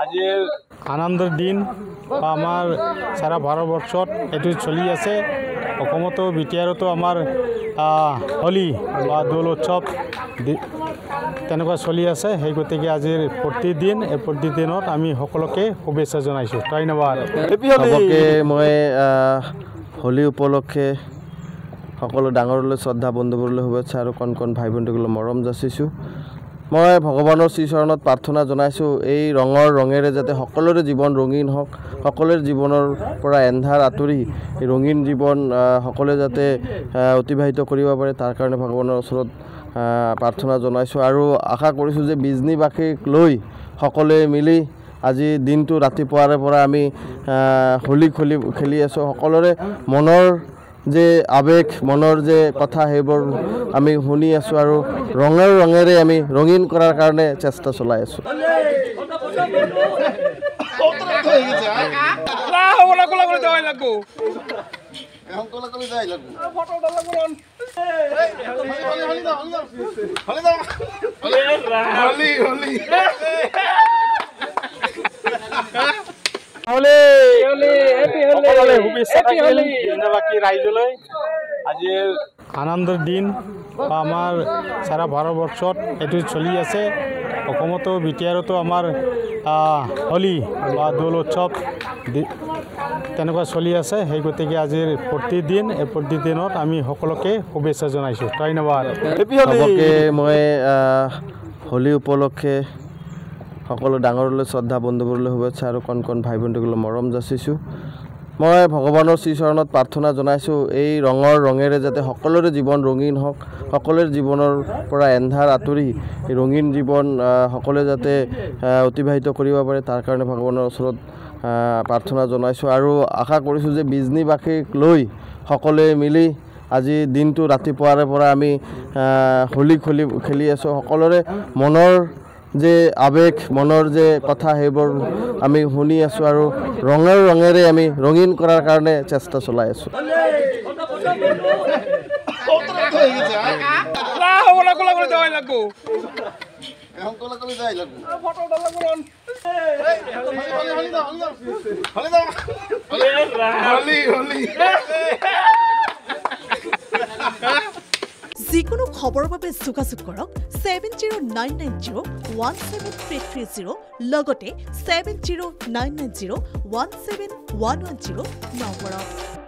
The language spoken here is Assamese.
আজি আনন্দৰ দিন আমাৰ সাৰা ভাৰতবৰ্ষত এটো চলি আছে অসমতো বিটিআৰতো আমাৰ হোলি বা দোল উৎসৱ তেনেকুৱা চলি আছে সেই গতিকে আজিৰ প্ৰতিদিন এই প্ৰতিদিনত আমি সকলোকে শুভেচ্ছা জনাইছো ধন্যবাদ সকলোকে মই হোলি উপলক্ষে সকলো ডাঙৰলৈ শ্ৰদ্ধা বন্ধুবোৰলৈ শুভেচ্ছা আৰু কণ কণ ভাই ভণ্টিসকললৈ মৰম যাচিছোঁ মই ভগৱানৰ শ্ৰীচৰণত প্ৰাৰ্থনা জনাইছোঁ এই ৰঙেৰে যাতে সকলোৰে জীৱন ৰঙীন হওক সকলোৰে জীৱনৰ পৰা এন্ধাৰ আঁতৰি ৰঙীন জীৱন সকলোৱে যাতে অতিবাহিত কৰিব পাৰে তাৰ কাৰণে ভগৱানৰ ওচৰত প্ৰাৰ্থনা জনাইছোঁ আৰু আশা কৰিছোঁ যে বিজনীবাসীক লৈ সকলোৱে মিলি আজি দিনটো ৰাতিপুৱাৰে পৰা আমি হোলি খেলি আছোঁ সকলোৰে মনৰ যে আবেগ মনৰ যে কথা সেইবোৰ আমি শুনি আছোঁ আৰু ৰঙেৰে আমি ৰঙীন কৰাৰ কাৰণে চেষ্টা চলাই আছোঁ আজি আনন্দৰ দিন আমাৰ সাৰা ভাৰতবৰ্ষত এটো চলি আছে অসমতো বিটিআৰতো আমাৰ হোলি বা দোল উৎসৱ তেনেকুৱা চলি আছে সেই গতিকে আজিৰ প্ৰতিদিন এই প্ৰতিদিনত আমি সকলোকে শুভেচ্ছা জনাইছো ধন্যবাদ সকলোকে মই হোলি উপলক্ষে সকলো ডাঙৰলৈ শ্ৰদ্ধা বন্ধুবোৰলৈ শুভেচ্ছা আৰু কণ কণ ভাই ভণ্টিসকললৈ মৰম যাচিছোঁ মই ভগৱানৰ শ্ৰীচৰণত প্ৰাৰ্থনা জনাইছোঁ এই ৰঙেৰে যাতে সকলোৰে জীৱন ৰঙীন হওক সকলোৰে জীৱনৰ পৰা এন্ধাৰ আঁতৰি ৰঙীন জীৱন সকলোৱে যাতে অতিবাহিত কৰিব পাৰে তাৰ কাৰণে ভগৱানৰ ওচৰত প্ৰাৰ্থনা জনাইছোঁ আৰু আশা কৰিছোঁ যে বিজনীবাসীক লৈ সকলোৱে মিলি আজি দিনটো ৰাতিপুৱাৰে পৰা আমি হোলি খেলি আছোঁ সকলোৰে মনৰ যে আবেগ মনৰ যে কথা সেইবোৰ আমি শুনি আছোঁ আৰু ৰঙেৰে আমি ৰঙীন কৰাৰ কাৰণে চেষ্টা চলাই আছোঁ যিকোনো খবৰৰ বাবে যোগাযোগ কৰক 7099017330 লগতে 7099017110 নম্বৰত